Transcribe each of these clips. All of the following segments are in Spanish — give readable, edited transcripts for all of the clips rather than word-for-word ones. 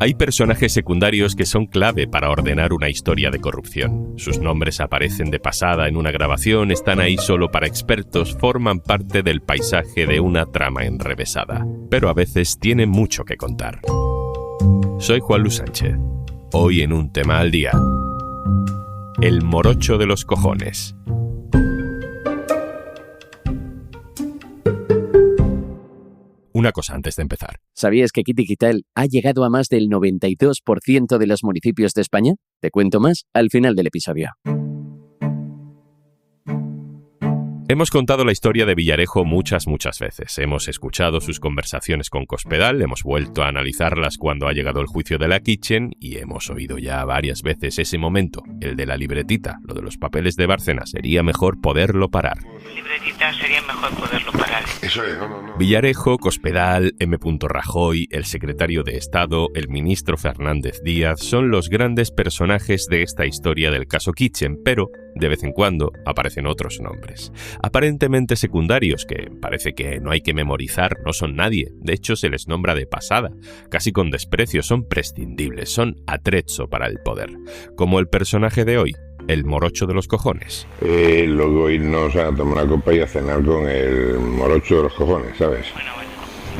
Hay personajes secundarios que son clave para ordenar una historia de corrupción. Sus nombres aparecen de pasada en una grabación, están ahí solo para expertos, forman parte del paisaje de una trama enrevesada. Pero a veces tienen mucho que contar. Soy Juan Luis Sánchez. Hoy en Un Tema al Día. El morocho de los cojones. Una cosa antes de empezar. ¿Sabías que Kit Digital ha llegado a más del 92% de los municipios de España? Te cuento más al final del episodio. Hemos contado la historia de Villarejo muchas veces. Hemos escuchado sus conversaciones con Cospedal, hemos vuelto a analizarlas cuando ha llegado el juicio de la Kitchen y hemos oído ya varias veces ese momento, el de la libretita, lo de los papeles de Bárcenas. Sería mejor poderlo parar. Libretita sería mejor poderlo parar. Eso es, no. Villarejo, Cospedal, M. Rajoy, el secretario de Estado, el ministro Fernández Díaz son los grandes personajes de esta historia del caso Kitchen, pero de vez en cuando aparecen otros nombres. Aparentemente secundarios que parece que no hay que memorizar, no son nadie. De hecho, se les nombra de pasada, casi con desprecio, son prescindibles, son atrezzo para el poder. Como el personaje de hoy, el morocho de los cojones. Luego irnos a tomar una copa y a cenar con el morocho de los cojones, ¿sabes? Bueno.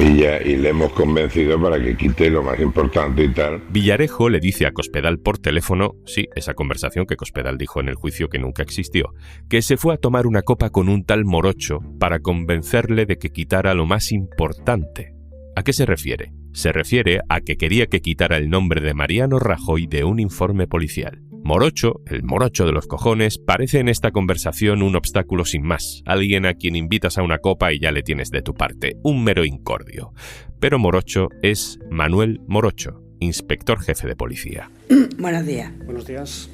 Y le hemos convencido para que quite lo más importante y tal. Villarejo le dice a Cospedal por teléfono, sí, esa conversación que Cospedal dijo en el juicio que nunca existió, que se fue a tomar una copa con un tal morocho para convencerle de que quitara lo más importante. ¿A qué se refiere? Se refiere a que quería que quitara el nombre de Mariano Rajoy de un informe policial. Morocho, el morocho de los cojones, parece en esta conversación un obstáculo sin más, alguien a quien invitas a una copa y ya le tienes de tu parte, un mero incordio. Pero morocho es Manuel Morocho, inspector jefe de policía. Buenos días. Buenos días.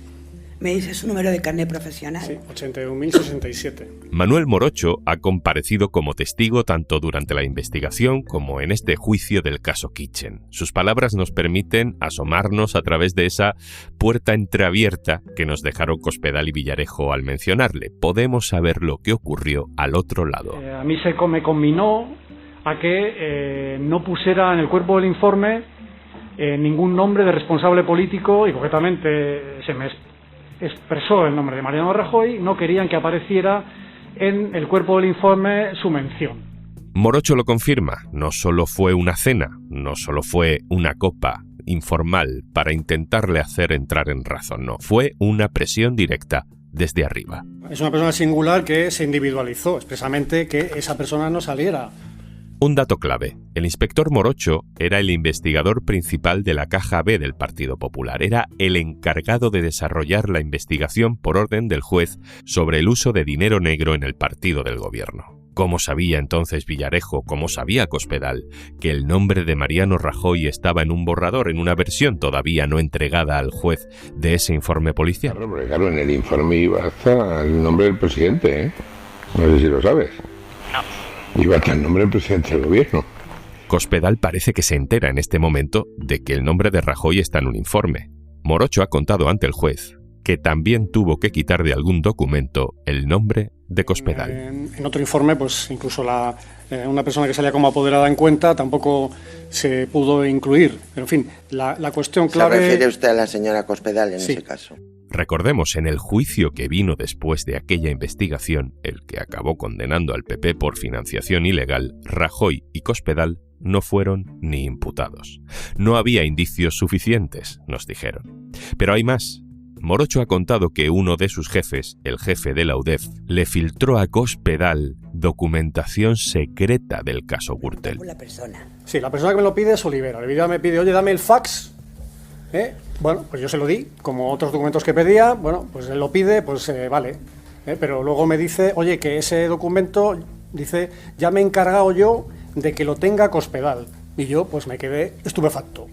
¿Me dice su número de carnet profesional? Sí, 81.067. Manuel Morocho ha comparecido como testigo tanto durante la investigación como en este juicio del caso Kitchen. Sus palabras nos permiten asomarnos a través de esa puerta entreabierta que nos dejaron Cospedal y Villarejo al mencionarle. Podemos saber lo que ocurrió al otro lado. A mí se me conminó a que no pusiera en el cuerpo del informe ningún nombre de responsable político y concretamente se me expresó el nombre de Mariano Rajoy. No querían que apareciera en el cuerpo del informe su mención. Morocho lo confirma, no solo fue una cena, no solo fue una copa informal para intentarle hacer entrar en razón, no, fue una presión directa desde arriba. Es una persona singular que se individualizó expresamente que esa persona no saliera. Un dato clave, el inspector Morocho era el investigador principal de la Caja B del Partido Popular, era el encargado de desarrollar la investigación por orden del juez sobre el uso de dinero negro en el partido del gobierno. ¿Cómo sabía entonces Villarejo, cómo sabía Cospedal, que el nombre de Mariano Rajoy estaba en un borrador, en una versión todavía no entregada al juez de ese informe policial? Claro, en el informe iba hasta el nombre del presidente, ¿eh? No sé si lo sabes. Iba hasta el nombre del presidente del gobierno. Cospedal parece que se entera en este momento de que el nombre de Rajoy está en un informe. Morocho ha contado ante el juez que también tuvo que quitar de algún documento el nombre de Cospedal. En otro informe, pues incluso una persona que salía como apoderada en cuenta tampoco se pudo incluir. Pero en fin, la cuestión clave... ¿Se refiere usted a la señora Cospedal en ese caso? Recordemos, en el juicio que vino después de aquella investigación, el que acabó condenando al PP por financiación ilegal, Rajoy y Cospedal no fueron ni imputados. No había indicios suficientes, nos dijeron. Pero hay más. Morocho ha contado que uno de sus jefes, el jefe de la UDEF, le filtró a Cospedal documentación secreta del caso Gürtel. Sí, la persona que me lo pide es Olivera. Olivera me pide, oye, dame el fax. Bueno, pues yo se lo di, como otros documentos que pedía. Bueno, pues él lo pide, pues vale. Pero luego me dice, oye, que ese documento, dice, ya me he encargado yo de que lo tenga Cospedal. Y yo, pues me quedé estupefacto.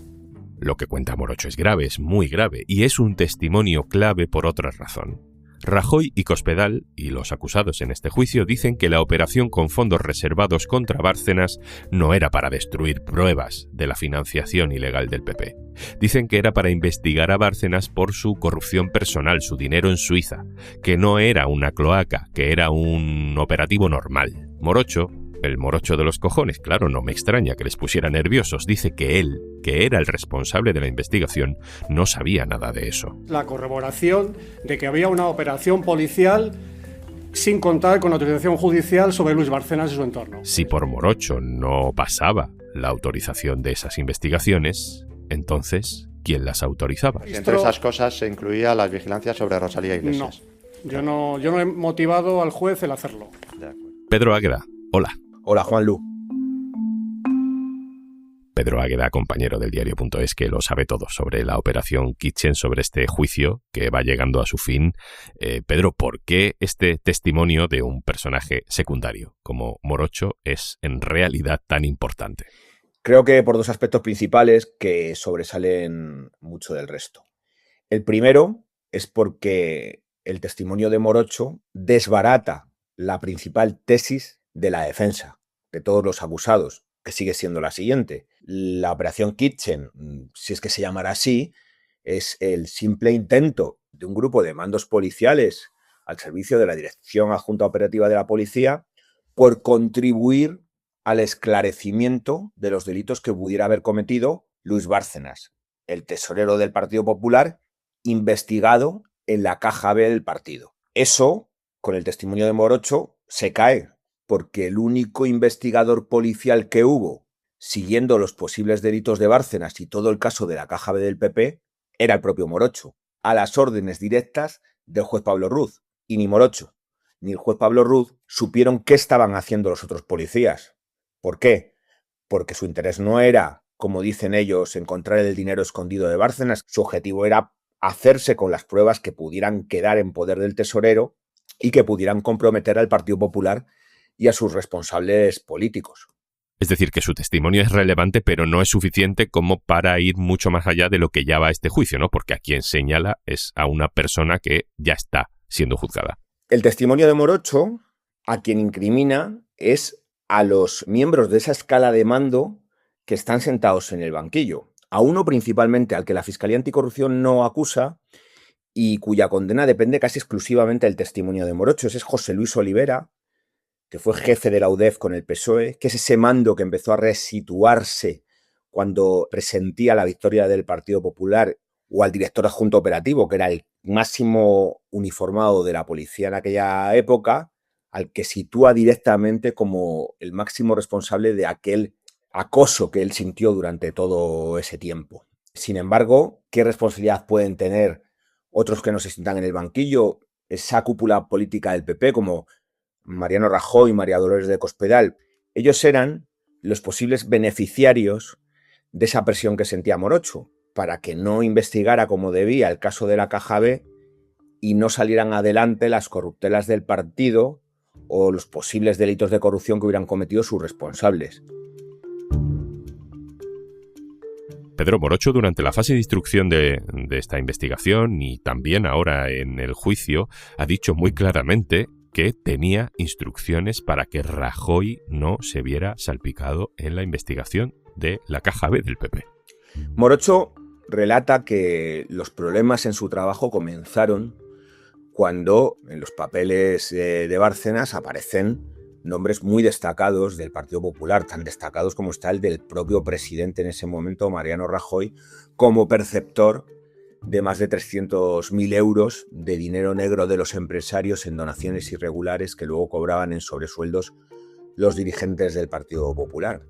Lo que cuenta Morocho es grave, es muy grave, y es un testimonio clave por otra razón. Rajoy y Cospedal, y los acusados en este juicio, dicen que la operación con fondos reservados contra Bárcenas no era para destruir pruebas de la financiación ilegal del PP. Dicen que era para investigar a Bárcenas por su corrupción personal, su dinero en Suiza, que no era una cloaca, que era un operativo normal. Morocho El morocho de los cojones, claro, no me extraña que les pusiera nerviosos. Dice que él, que era el responsable de la investigación, no sabía nada de eso. La corroboración de que había una operación policial sin contar con autorización judicial sobre Luis Bárcenas y su entorno. Si por morocho no pasaba la autorización de esas investigaciones, entonces, ¿quién las autorizaba? Entre esas cosas se incluía la vigilancia sobre Rosalía Iglesias. No, yo no he motivado al juez el hacerlo. Pedro Águeda, hola. Hola, Juanlu. Pedro Águeda, compañero del diario.es, que lo sabe todo sobre la operación Kitchen, sobre este juicio que va llegando a su fin. Pedro, ¿por qué este testimonio de un personaje secundario como Morocho es en realidad tan importante? Creo que por dos aspectos principales que sobresalen mucho del resto. El primero es porque el testimonio de Morocho desbarata la principal tesis de la defensa de todos los acusados, que sigue siendo la siguiente. La operación Kitchen, si es que se llamará así, es el simple intento de un grupo de mandos policiales al servicio de la Dirección Adjunta Operativa de la Policía por contribuir al esclarecimiento de los delitos que pudiera haber cometido Luis Bárcenas, el tesorero del Partido Popular, investigado en la caja B del partido. Eso, con el testimonio de Morocho, se cae, porque el único investigador policial que hubo siguiendo los posibles delitos de Bárcenas y todo el caso de la caja B del PP era el propio Morocho, a las órdenes directas del juez Pablo Ruz. Y ni Morocho ni el juez Pablo Ruz supieron qué estaban haciendo los otros policías. ¿Por qué? Porque su interés no era, como dicen ellos, encontrar el dinero escondido de Bárcenas. Su objetivo era hacerse con las pruebas que pudieran quedar en poder del tesorero y que pudieran comprometer al Partido Popular y a sus responsables políticos. Es decir, que su testimonio es relevante, pero no es suficiente como para ir mucho más allá de lo que ya va a este juicio, ¿no? Porque a quien señala es a una persona que ya está siendo juzgada. El testimonio de Morocho, a quien incrimina, es a los miembros de esa escala de mando que están sentados en el banquillo. A uno principalmente, al que la Fiscalía Anticorrupción no acusa y cuya condena depende casi exclusivamente del testimonio de Morocho. Ese es José Luis Olivera, que fue jefe de la UDEF con el PSOE, que es ese mando que empezó a resituarse cuando presentía la victoria del Partido Popular, o al director adjunto operativo, que era el máximo uniformado de la policía en aquella época, al que sitúa directamente como el máximo responsable de aquel acoso que él sintió durante todo ese tiempo. Sin embargo, ¿qué responsabilidad pueden tener otros que no se sientan en el banquillo? Esa cúpula política del PP, como Mariano Rajoy y María Dolores de Cospedal. Ellos eran los posibles beneficiarios de esa presión que sentía Morocho, para que no investigara como debía el caso de la caja B y no salieran adelante las corruptelas del partido o los posibles delitos de corrupción que hubieran cometido sus responsables. Pedro Morocho, durante la fase de instrucción de esta investigación y también ahora en el juicio, ha dicho muy claramente que tenía instrucciones para que Rajoy no se viera salpicado en la investigación de la caja B del PP. Morocho relata que los problemas en su trabajo comenzaron cuando en los papeles de Bárcenas aparecen nombres muy destacados del Partido Popular, tan destacados como está el del propio presidente en ese momento, Mariano Rajoy, como perceptor de más de 300.000 euros de dinero negro de los empresarios en donaciones irregulares que luego cobraban en sobresueldos los dirigentes del Partido Popular.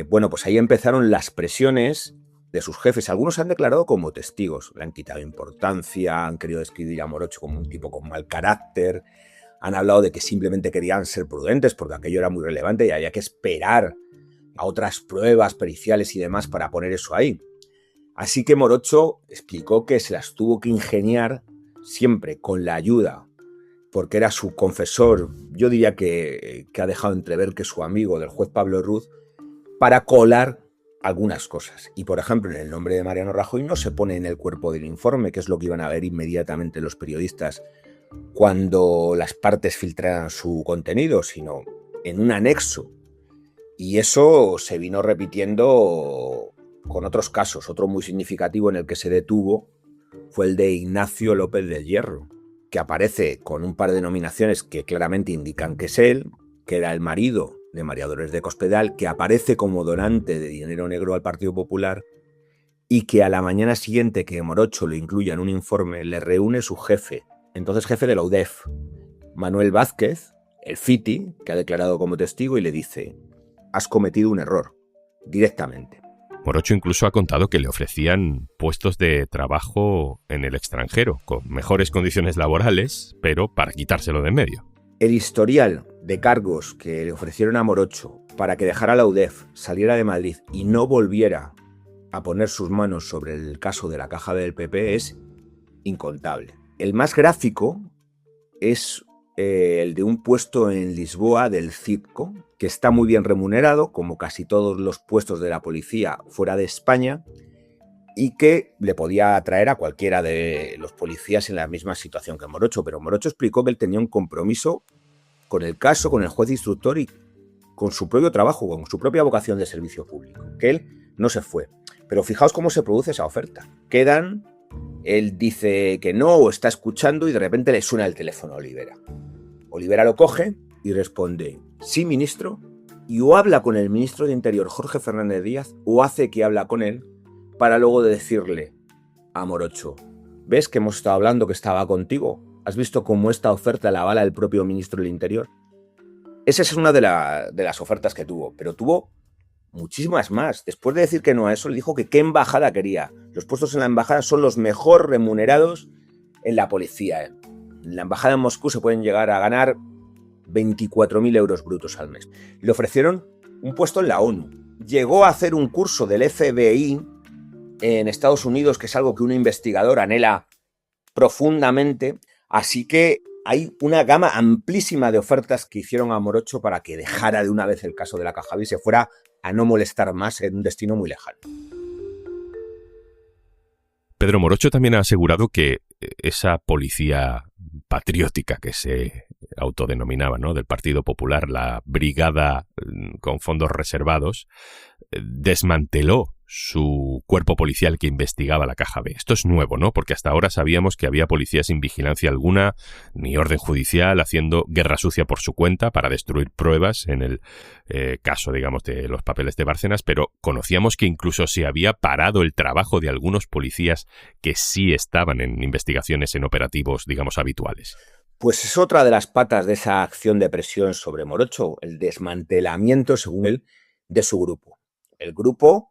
Bueno, pues ahí empezaron las presiones de sus jefes. Algunos se han declarado como testigos, le han quitado importancia, han querido describir a Morocho como un tipo con mal carácter, han hablado de que simplemente querían ser prudentes porque aquello era muy relevante y había que esperar a otras pruebas periciales y demás para poner eso ahí. Así que Morocho explicó que se las tuvo que ingeniar siempre con la ayuda, porque era su confesor, yo diría que ha dejado entrever que su amigo del juez Pablo Ruz, para colar algunas cosas. Y por ejemplo, en el nombre de Mariano Rajoy no se pone en el cuerpo del informe, que es lo que iban a ver inmediatamente los periodistas cuando las partes filtraran su contenido, sino en un anexo. Y eso se vino repitiendo con otros casos. Otro muy significativo en el que se detuvo fue el de Ignacio López del Hierro, que aparece con un par de nominaciones que claramente indican que es él, que era el marido de María Dolores de Cospedal, que aparece como donante de dinero negro al Partido Popular y que a la mañana siguiente que Morocho lo incluya en un informe, le reúne su jefe, entonces jefe de la UDEF, Manuel Vázquez, el FITI, que ha declarado como testigo, y le dice: has cometido un error, directamente. Morocho incluso ha contado que le ofrecían puestos de trabajo en el extranjero, con mejores condiciones laborales, pero para quitárselo de en medio. El historial de cargos que le ofrecieron a Morocho para que dejara la UDEF, saliera de Madrid y no volviera a poner sus manos sobre el caso de la caja del PP es incontable. El más gráfico es el de un puesto en Lisboa del CITCO, que está muy bien remunerado, como casi todos los puestos de la policía fuera de España, y que le podía atraer a cualquiera de los policías en la misma situación que Morocho. Pero Morocho explicó que él tenía un compromiso con el caso, con el juez instructor y con su propio trabajo, con su propia vocación de servicio público, que él no se fue. Pero fijaos cómo se produce esa oferta. Quedan, él dice que no o está escuchando y de repente le suena el teléfono a Olivera. Olivera lo coge y responde: sí, ministro, y o habla con el ministro de Interior, Jorge Fernández Díaz, o hace que habla con él, para luego decirle a Morocho: ¿ves que hemos estado hablando, que estaba contigo? ¿Has visto cómo esta oferta la avala el propio ministro del Interior? Esa es una de las ofertas que tuvo, pero tuvo muchísimas más. Después de decir que no a eso, le dijo que qué embajada quería. Los puestos en la embajada son los mejor remunerados en la policía. En la embajada en Moscú se pueden llegar a ganar 24.000 euros brutos al mes. Le ofrecieron un puesto en la ONU. Llegó a hacer un curso del FBI en Estados Unidos, que es algo que un investigador anhela profundamente. Así que hay una gama amplísima de ofertas que hicieron a Morocho para que dejara de una vez el caso de la Caja B y se fuera a no molestar más en un destino muy lejano. Pedro Morocho también ha asegurado que esa policía patriótica que se autodenominaba, ¿no?, del Partido Popular, la brigada con fondos reservados, desmanteló su cuerpo policial que investigaba la Caja B. Esto es nuevo, ¿no? Porque hasta ahora sabíamos que había policías sin vigilancia alguna, ni orden judicial, haciendo guerra sucia por su cuenta para destruir pruebas en el caso, digamos, de los papeles de Bárcenas, pero conocíamos que incluso se había parado el trabajo de algunos policías que sí estaban en investigaciones, en operativos, digamos, habituales. Pues es otra de las patas de esa acción de presión sobre Morocho, el desmantelamiento, según él, de su grupo. El grupo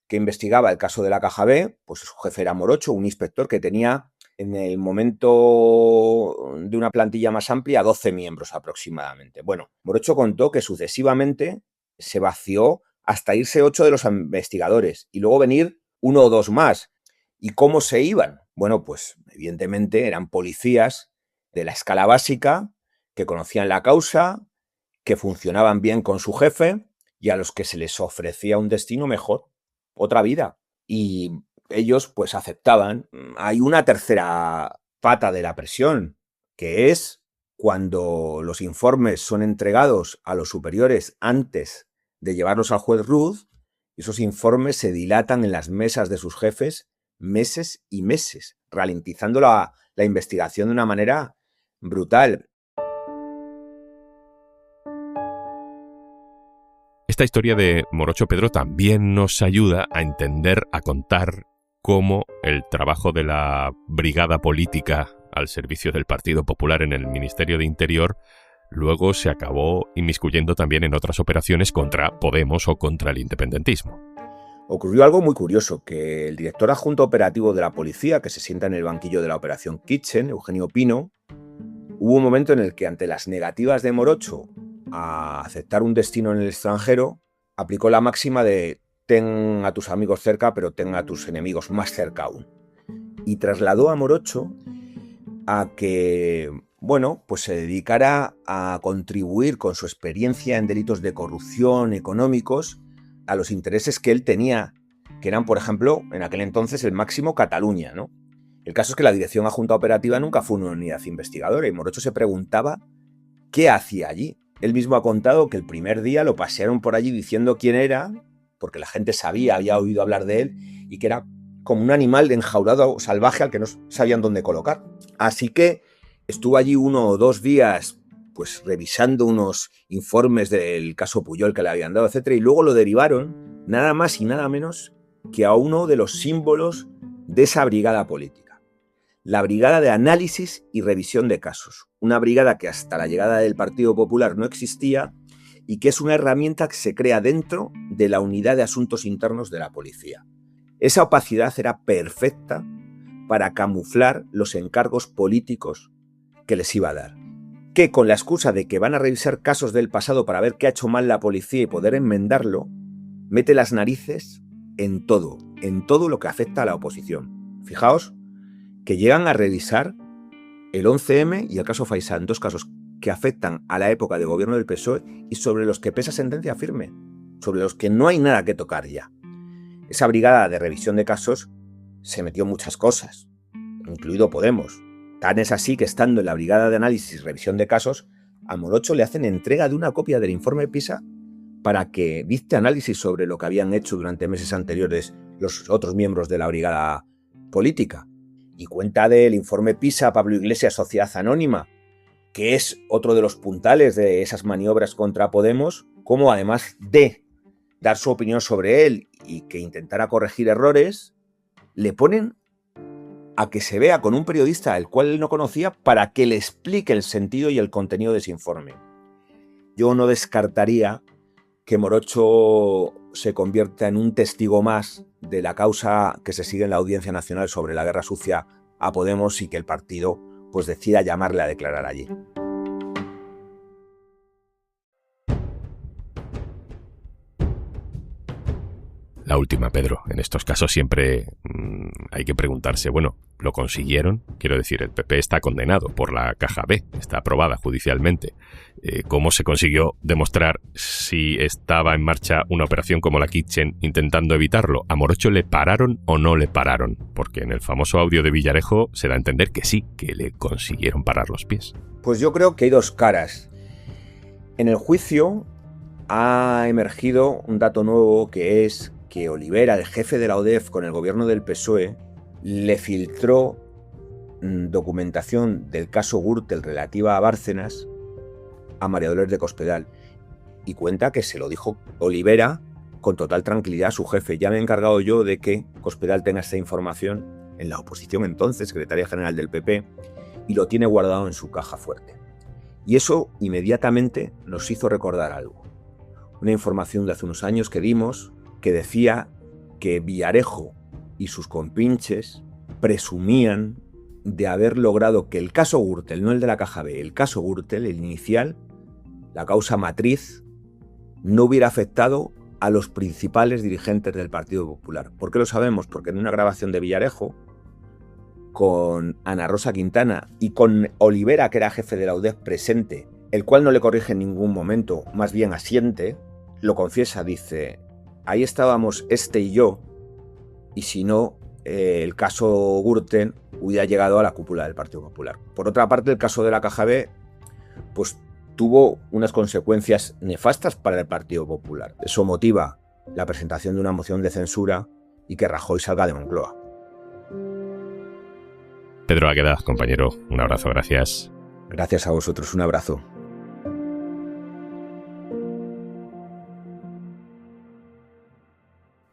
que investigaba el caso de la Caja B, pues su jefe era Morocho, un inspector que tenía en el momento de una plantilla más amplia 12 miembros aproximadamente. Bueno, Morocho contó que sucesivamente se vació hasta irse 8 de los investigadores y luego venir 1 o 2 más. ¿Y cómo se iban? Bueno, pues evidentemente eran policías de la escala básica que conocían la causa, que funcionaban bien con su jefe y a los que se les ofrecía un destino mejor, otra vida. Y ellos pues aceptaban. Hay una tercera pata de la presión, que es cuando los informes son entregados a los superiores antes de llevarlos al juez Ruz, esos informes se dilatan en las mesas de sus jefes meses y meses, ralentizando la investigación de una manera brutal. Esta historia de Morocho, Pedro, también nos ayuda a entender, a contar cómo el trabajo de la brigada política al servicio del Partido Popular en el Ministerio de Interior luego se acabó inmiscuyendo también en otras operaciones contra Podemos o contra el independentismo. Ocurrió algo muy curioso, que el director adjunto operativo de la policía, que se sienta en el banquillo de la operación Kitchen, Eugenio Pino, hubo un momento en el que, ante las negativas de Morocho a aceptar un destino en el extranjero, aplicó la máxima de ten a tus amigos cerca, pero ten a tus enemigos más cerca aún. Y trasladó a Morocho a que, bueno, pues se dedicara a contribuir con su experiencia en delitos de corrupción económicos a los intereses que él tenía, que eran, por ejemplo, en aquel entonces el máximo Cataluña, ¿no? El caso es que la dirección adjunta operativa nunca fue una unidad investigadora y Morocho se preguntaba qué hacía allí. Él mismo ha contado que el primer día lo pasearon por allí diciendo quién era, porque la gente sabía, había oído hablar de él, y que era como un animal enjaulado salvaje al que no sabían dónde colocar. Así que estuvo allí 1 o 2 días pues revisando unos informes del caso Pujol que le habían dado, etcétera, y luego lo derivaron nada más y nada menos que a uno de los símbolos de esa brigada política. La Brigada de Análisis y Revisión de Casos. Una brigada que hasta la llegada del Partido Popular no existía y que es una herramienta que se crea dentro de la Unidad de Asuntos Internos de la Policía. Esa opacidad era perfecta para camuflar los encargos políticos que les iba a dar. Que con la excusa de que van a revisar casos del pasado para ver qué ha hecho mal la policía y poder enmendarlo, mete las narices en todo lo que afecta a la oposición. Fijaos que llegan a revisar el 11M y el caso Faisán, 2 casos que afectan a la época de gobierno del PSOE y sobre los que pesa sentencia firme, sobre los que no hay nada que tocar ya. Esa brigada de revisión de casos se metió muchas cosas, incluido Podemos. Tan es así que estando en la Brigada de Análisis y Revisión de Casos, a Morocho le hacen entrega de una copia del informe PISA para que dicte análisis sobre lo que habían hecho durante meses anteriores los otros miembros de la brigada política. Y cuenta del informe PISA Pablo Iglesias, Sociedad Anónima, que es otro de los puntales de esas maniobras contra Podemos, como además de dar su opinión sobre él y que intentara corregir errores, le ponen a que se vea con un periodista al cual él no conocía para que le explique el sentido y el contenido de ese informe. Yo no descartaría que Morocho se convierta en un testigo más de la causa que se sigue en la Audiencia Nacional sobre la guerra sucia a Podemos y que el partido pues decida llamarle a declarar allí. La última, Pedro. En estos casos siempre hay que preguntarse, bueno, ¿lo consiguieron? Quiero decir, el PP está condenado por la Caja B, está aprobada judicialmente. ¿Cómo se consiguió demostrar si estaba en marcha una operación como la Kitchen intentando evitarlo? ¿A Morocho le pararon o no le pararon? Porque en el famoso audio de Villarejo se da a entender que sí, que le consiguieron parar los pies. Pues yo creo que hay 2 caras. En el juicio ha emergido un dato nuevo que es que Olivera, el jefe de la ODEF con el gobierno del PSOE, le filtró documentación del caso Gürtel relativa a Bárcenas a María Dolores de Cospedal. Y cuenta que se lo dijo Olivera con total tranquilidad a su jefe. Ya me he encargado yo de que Cospedal tenga esta información en la oposición entonces, secretaria general del PP, y lo tiene guardado en su caja fuerte. Y eso inmediatamente nos hizo recordar algo. Una información de hace unos años que dimos que decía que Villarejo y sus compinches presumían de haber logrado que el caso Gürtel, no el de la Caja B, el caso Gürtel, el inicial, la causa matriz, no hubiera afectado a los principales dirigentes del Partido Popular. ¿Por qué lo sabemos? Porque en una grabación de Villarejo, con Ana Rosa Quintana y con Olivera, que era jefe de la UDEF presente, el cual no le corrige en ningún momento, más bien asiente, lo confiesa, dice: ahí estábamos este y yo, y si no, el caso Gürtel hubiera llegado a la cúpula del Partido Popular. Por otra parte, el caso de la Caja B, pues tuvo unas consecuencias nefastas para el Partido Popular. Eso motiva la presentación de una moción de censura y que Rajoy salga de Moncloa. Pedro Águeda, compañero, un abrazo, gracias. Gracias a vosotros, un abrazo.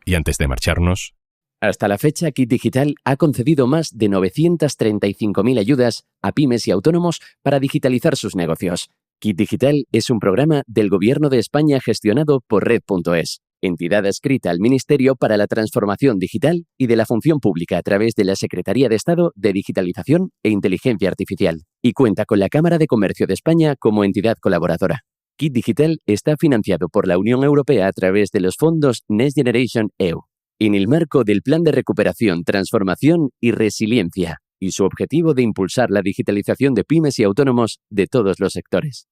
Y antes de marcharnos... Hasta la fecha, Kit Digital ha concedido más de 935.000 ayudas a pymes y autónomos para digitalizar sus negocios. Kit Digital es un programa del Gobierno de España gestionado por Red.es, entidad adscrita al Ministerio para la Transformación Digital y de la Función Pública a través de la Secretaría de Estado de Digitalización e Inteligencia Artificial, y cuenta con la Cámara de Comercio de España como entidad colaboradora. Kit Digital está financiado por la Unión Europea a través de los fondos Next Generation EU, en el marco del Plan de Recuperación, Transformación y Resiliencia, y su objetivo de impulsar la digitalización de pymes y autónomos de todos los sectores.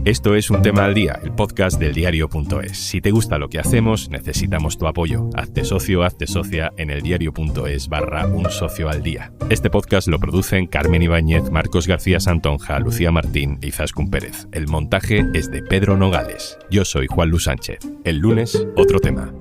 Esto es Un Tema al Día, el podcast del diario.es. Si te gusta lo que hacemos, necesitamos tu apoyo. Hazte socio, hazte socia en eldiario.es/un socio al día. Este podcast lo producen Carmen Ibáñez, Marcos García Santonja, Lucía Martín y Zaskun Pérez. El montaje es de Pedro Nogales. Yo soy Juan Luis Sánchez. El lunes, otro tema.